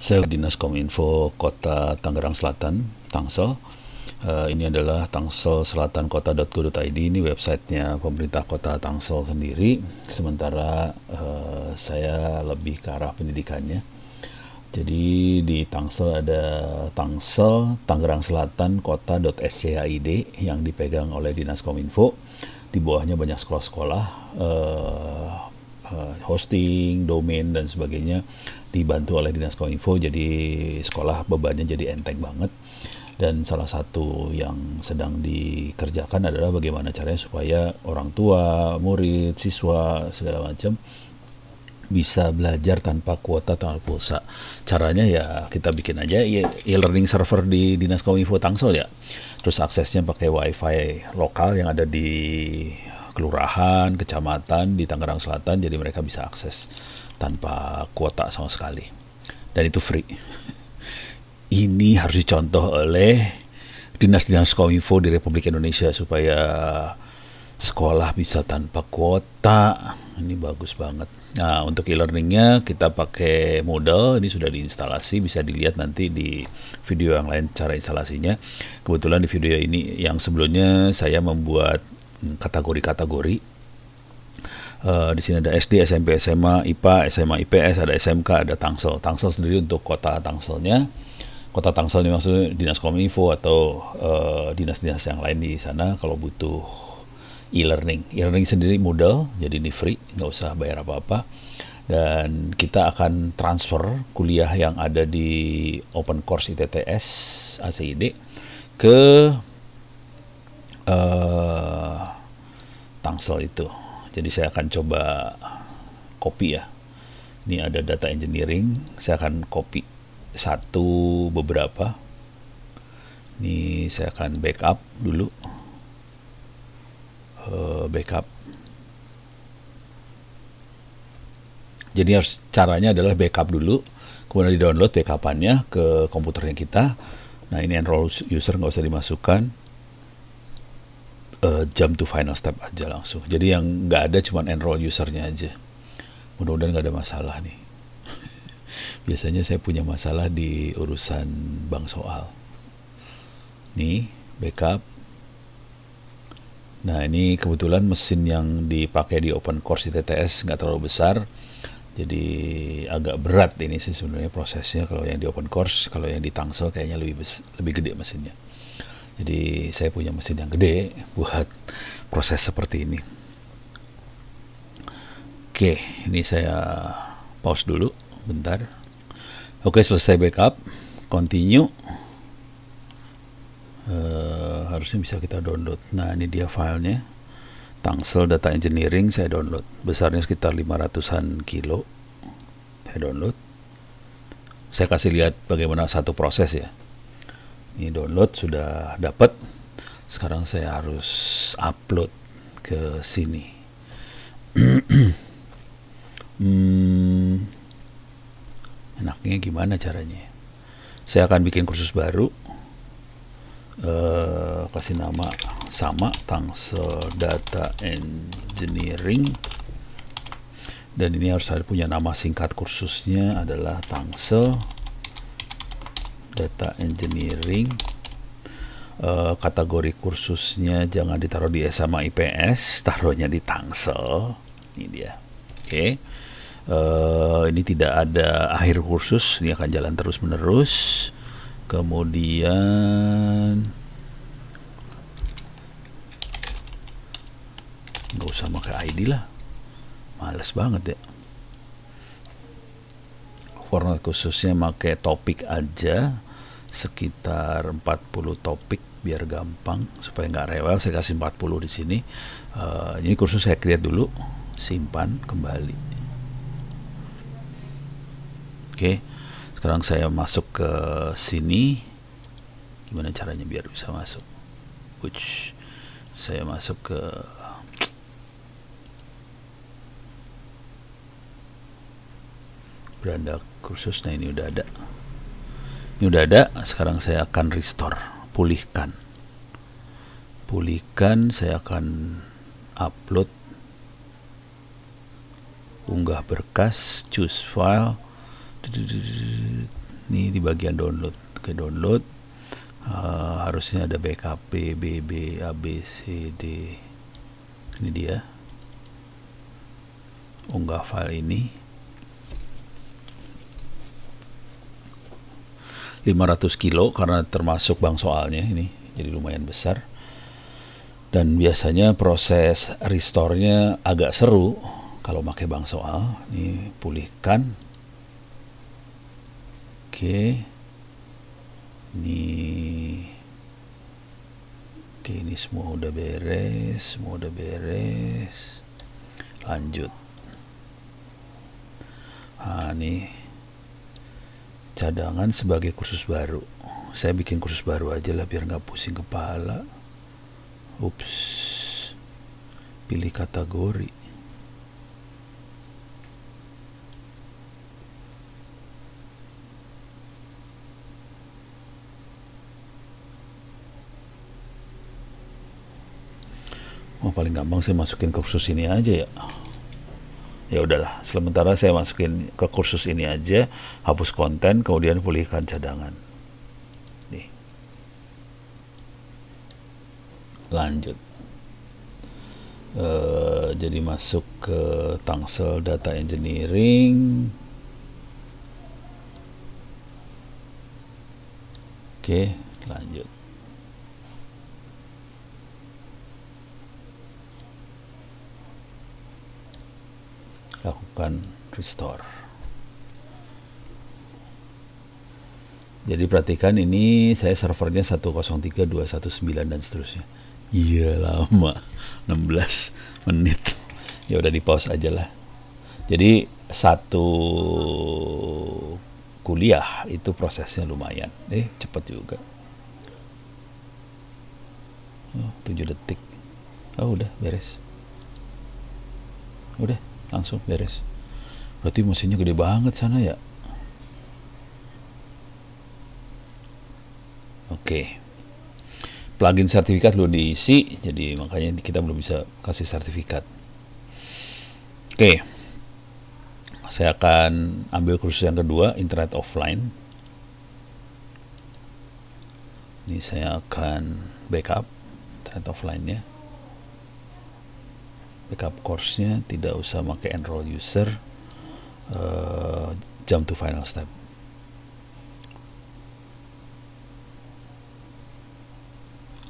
Saya Dinas Kominfo Kota Tangerang Selatan, Tangsel. Ini adalah tangselselatan.kota.go.id. Ini websitenya pemerintah Kota Tangsel sendiri. Sementara saya lebih ke arah pendidikannya. Jadi di Tangsel ada Tangsel Tangerang Selatan Kota.scid yang dipegang oleh Dinas Kominfo. Di bawahnya banyak sekolah-sekolah, hosting, domain dan sebagainya dibantu oleh Dinas Kominfo. Jadi sekolah bebannya jadi enteng banget. Dan salah satu yang sedang dikerjakan adalah bagaimana caranya supaya orang tua, murid, siswa segala macam bisa belajar tanpa kuota, tanpa pulsa. Caranya ya kita bikin aja e-learning server di Dinas Kominfo Tangsel ya. Terus aksesnya pakai wifi lokal yang ada di kelurahan, kecamatan di Tangerang Selatan, jadi mereka bisa akses tanpa kuota sama sekali. Dan itu free. Ini harus dicontoh oleh dinas-dinas Kominfo di Republik Indonesia supaya sekolah bisa tanpa kuota. Ini bagus banget. Nah, untuk e-learningnya kita pakai Moodle. Ini sudah diinstalasi, bisa dilihat nanti di video yang lain cara instalasinya. Kebetulan di video ini yang sebelumnya saya membuat kategori-kategori. Di sini ada SD, SMP, SMA, IPA, SMA, IPS, ada SMK, ada Tangsel. Tangsel sendiri untuk kota Tangselnya. Kota Tangsel ini maksudnya Dinas Kominfo atau dinas-dinas yang lain di sana kalau butuh e-learning. E-learning sendiri Moodle, jadi ini free, nggak usah bayar apa-apa. Dan kita akan transfer kuliah yang ada di Open Course ITTS ACID ke Tangsel itu. Jadi saya akan coba copy ya. Ini ada data engineering, saya akan copy satu beberapa. Ini saya akan backup dulu. Backup. Jadi harus caranya adalah backup dulu, kemudian di download backupannya ke komputernya kita. Nah ini enroll user nggak usah dimasukkan. Jump to final step aja langsung. Jadi yang nggak ada cuma enroll usernya aja. Mudah-mudahan nggak ada masalah nih. Biasanya saya punya masalah di urusan bank soal. Nih backup. Nah ini kebetulan mesin yang dipakai di Open Course ITTS nggak terlalu besar, jadi agak berat ini sih sebenarnya prosesnya kalau yang di Open Course. Kalau yang di Tangsel kayaknya lebih gede mesinnya. Jadi saya punya mesin yang gede buat proses seperti ini. Oke, ini saya pause dulu bentar. Oke, selesai backup, continue. Harusnya bisa kita download. Nah ini dia filenya, Tangsel Data Engineering. Saya download, besarnya sekitar 500-an kilo. Saya download. Saya kasih lihat bagaimana satu proses ya. Ini download sudah dapat. Sekarang saya harus upload ke sini. Enaknya gimana caranya? Saya akan bikin kursus baru. Kasih nama sama, Tangsel Data Engineering, dan ini harus ada punya nama singkat kursusnya adalah Tangsel Data Engineering. Kategori kursusnya jangan ditaruh di SMA IPS, taruhnya di Tangsel. Ini dia. Oke. Ini tidak ada akhir kursus, ini akan jalan terus menerus. Kemudian nggak usah pakai ID lah, males banget ya. Format khususnya pakai topik aja, sekitar 40 topik biar gampang supaya nggak rewel. Saya kasih 40 di sini. Ini kursus saya create dulu, simpan kembali. Oke. Sekarang saya masuk ke sini. Gimana caranya biar bisa masuk? Saya masuk ke beranda kursus. Nah ini udah ada. Ini udah ada. Sekarang saya akan restore, pulihkan. Saya akan upload, unggah berkas, choose file. Ini di bagian download. Oke, download. Harusnya ada BKP, BB, ABCD. Ini dia. Unggah file ini. 500 kilo karena termasuk bank soalnya ini. Jadi lumayan besar. Dan biasanya proses restore-nya agak seru kalau pakai bank soal. Ini pulihkan. Oke. Ini semua udah beres, lanjut. Nah, ini cadangan sebagai kursus baru. Saya bikin kursus baru aja lah biar nggak pusing kepala. Ups, pilih kategori. Paling gampang saya masukin ke kursus ini aja ya. Ya udahlah, sementara saya masukin ke kursus ini aja, hapus konten, kemudian pulihkan cadangan. Nih. Lanjut. Jadi masuk ke Tangsel Data Engineering. Oke, lanjut. Lakukan restore. Jadi perhatikan ini saya servernya 103.219 dan seterusnya. Iya lama, 16 menit. Ya udah di pause aja lah. Jadi satu kuliah itu prosesnya lumayan. Cepet juga. 7 detik. Udah beres. Udah langsung beres. Berarti mesinnya gede banget sana ya. Oke. Plugin sertifikat belum diisi, jadi makanya kita belum bisa kasih sertifikat. Oke. Saya akan ambil kursus yang kedua, Internet Offline. Ini saya akan backup Internet Offline-nya. Backup course-nya tidak usah pakai enroll user, jump to final step.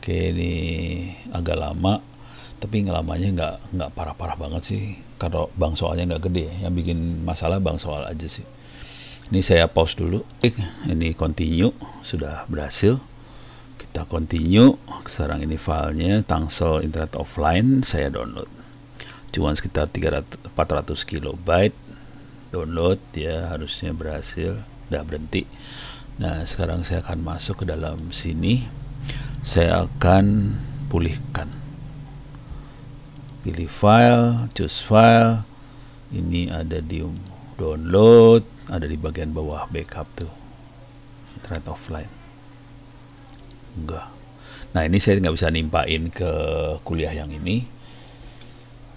Oke, ini agak lama, tapi lamanya nggak parah-parah banget sih. Kalau bank soalnya nggak gede, yang bikin masalah bank soal aja sih. Ini saya pause dulu. Ini continue, sudah berhasil. Kita continue. Sekarang ini filenya Tangsel Internet Offline, saya download. Cuman sekitar 400 kilobyte download ya, harusnya berhasil. Udah berhenti. Nah, sekarang saya akan masuk ke dalam sini. Saya akan pulihkan. Pilih file, choose file. Ini ada di download, ada di bagian bawah backup tuh. Internet Offline. Enggak. Nah, ini saya nggak bisa nimpain ke kuliah yang ini.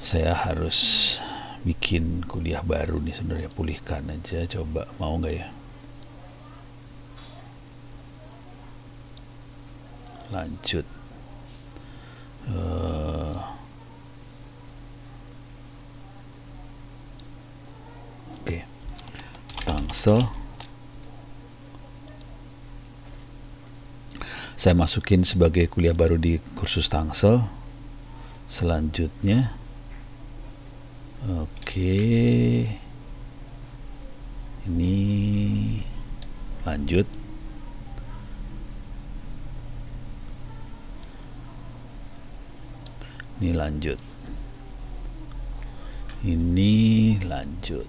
Saya harus bikin kuliah baru nih sebenarnya. Pulihkan aja, coba mau nggak ya? Lanjut. Oke. Tangsel. Saya masukin sebagai kuliah baru di kursus Tangsel. Selanjutnya ini lanjut. Ini lanjut. Ini lanjut.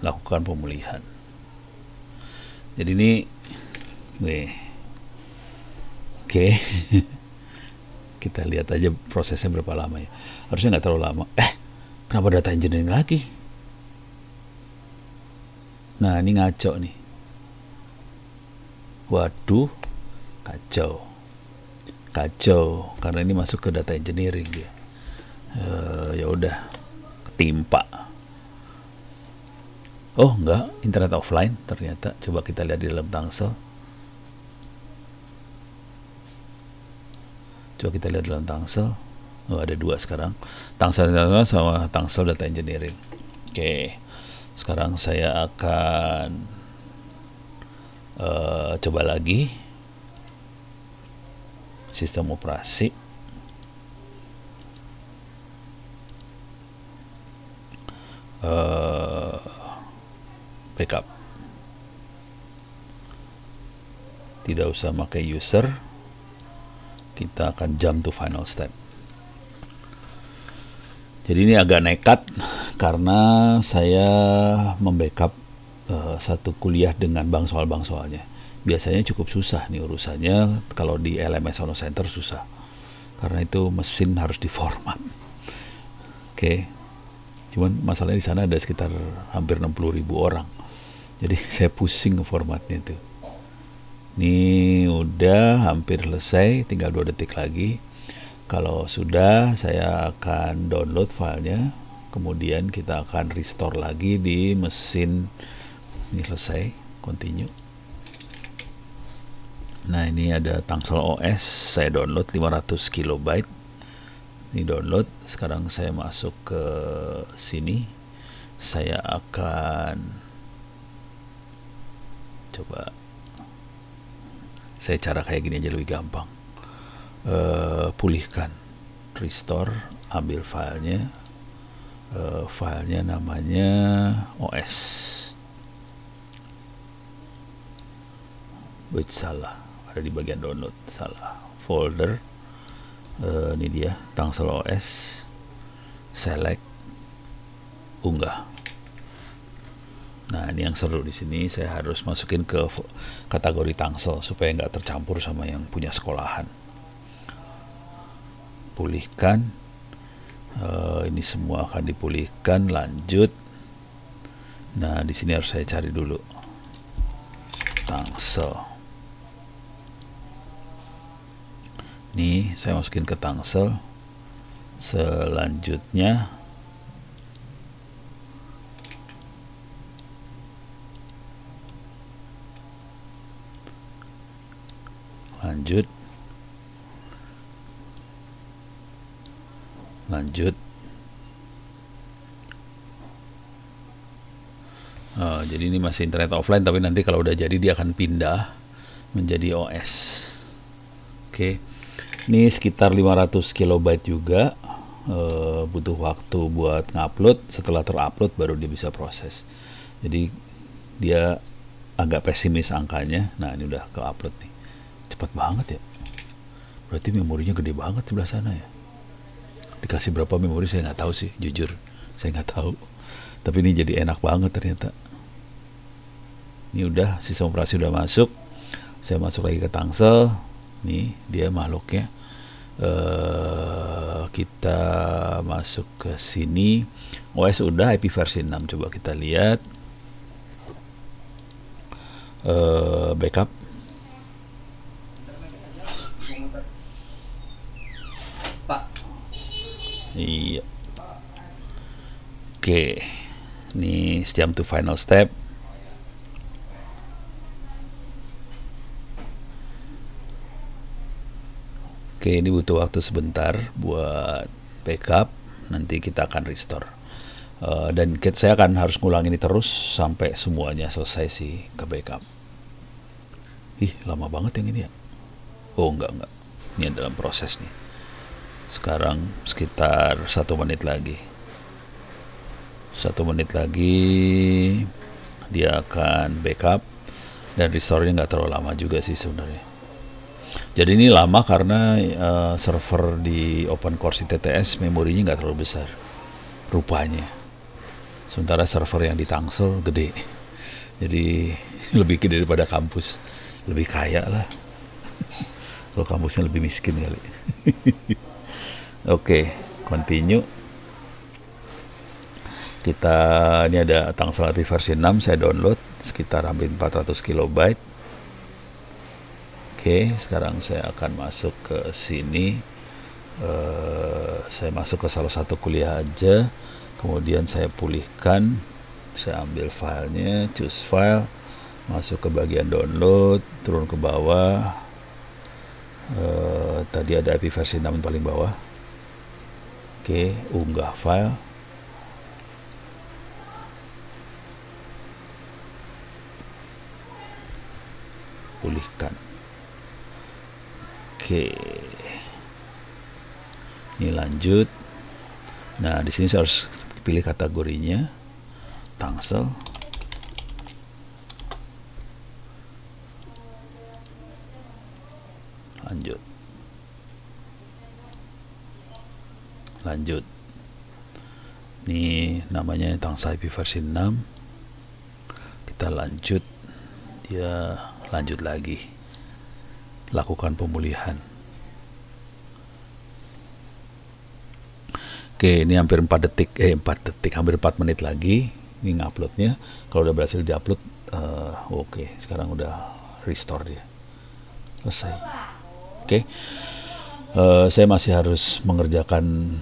Lakukan pemulihan. Jadi ini oke. Kita lihat aja prosesnya berapa lama ya. Harusnya nggak terlalu lama. Kenapa data engineering lagi? Nah, ini ngaco nih. Waduh, kacau. Kacau karena ini masuk ke data engineering dia. Ya udah, ketimpa. Oh enggak, internet offline ternyata. Coba kita lihat di dalam Tangsel. Coba kita lihat dalam Tangsel. Oh, ada dua sekarang. Tangsel International sama Tangsel Data Engineering. Oke. Sekarang saya akan coba lagi sistem operasi. Backup. Tidak usah pakai user. Kita akan jump to final step. Jadi ini agak nekat karena saya membackup satu kuliah dengan bank soalnya. Biasanya cukup susah nih urusannya, kalau di LMS Sono Center susah. Karena itu mesin harus diformat. Oke. Cuman masalahnya di sana ada sekitar hampir 60.000 orang. Jadi saya pusing ke formatnya tuh. Ini udah hampir selesai, tinggal 2 detik lagi. Kalau sudah, saya akan download filenya, kemudian kita akan restore lagi di mesin. Ini selesai, continue. Nah, ini ada Tangsel OS, saya download 500 kilobyte. Ini download. Sekarang saya masuk ke sini. Saya akan coba, saya cara kayak gini aja lebih gampang. Pulihkan, restore, ambil filenya. Filenya namanya OS. Salah, ada di bagian download, salah. Folder, ini dia Tangsel OS. Select, unggah. Nah, ini yang seru di sini, saya harus masukin ke kategori Tangsel supaya nggak tercampur sama yang punya sekolahan. Pulihkan, ini semua akan dipulihkan. Lanjut. Nah, di sini harus saya cari dulu Tangsel. Nih, saya masukin ke Tangsel. Selanjutnya lanjut. Jadi ini masih internet offline, tapi nanti kalau udah jadi dia akan pindah menjadi OS. Oke. Ini sekitar 500 kilobyte juga. Butuh waktu buat ngupload. Setelah terupload baru dia bisa proses. Jadi dia agak pesimis angkanya. Nah, ini udah ke-upload nih. Cepat banget ya. Berarti memorinya gede banget sebelah sana ya. Dikasih berapa memori saya nggak tahu sih, jujur saya nggak tahu. Tapi ini jadi enak banget ternyata. Ini udah, sistem operasi udah masuk. Saya masuk lagi ke Tangsel. Nih dia makhluknya. Kita masuk ke sini. OS udah, IP versi 6. Coba kita lihat. Backup. Iya. Oke. Ini jump to final step. Oke, ini butuh waktu sebentar buat backup. Nanti kita akan restore. Dan saya akan harus ngulang ini terus sampai semuanya selesai sih ke backup. Ih, lama banget yang ini ya. Oh, enggak. Ini dalam proses nih. Sekarang sekitar 1 menit lagi. 1 menit lagi dia akan backup. Dan restore-nya nggak terlalu lama juga sih sebenarnya. Jadi ini lama karena server di OpenCourse ITTS memorinya nggak terlalu besar rupanya. Sementara server yang di Tangsel gede. Jadi lebih gede daripada kampus. Lebih kaya lah. Kalau kampusnya lebih miskin kali. Oke, continue. Kita ini ada Tangsel IP versi 6, saya download sekitar hampir 400 kilobyte. Oke, sekarang saya akan masuk ke sini. Saya masuk ke salah satu kuliah aja, kemudian saya pulihkan Saya ambil filenya, choose file, masuk ke bagian download, turun ke bawah. Tadi ada IP versi 6 yang paling bawah. Oke, unggah file. Pulihkan. Oke. Ini lanjut. Nah, di sini saya harus pilih kategorinya, Tangsel. Lanjut. Ini namanya Tangsel IP versi 6. Kita lanjut. Dia lanjut lagi. Lakukan pemulihan. Oke, ini hampir 4 detik, hampir 4 menit lagi ini nguploadnya. Kalau udah berhasil diupload, oke, sekarang udah restore dia, selesai. Oke, saya masih harus mengerjakan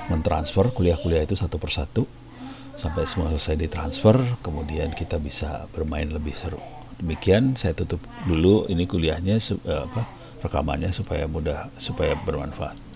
mentransfer kuliah-kuliah itu satu persatu sampai semua selesai ditransfer, kemudian kita bisa bermain lebih seru. Demikian, saya tutup dulu ini kuliahnya, rekamannya supaya bermanfaat.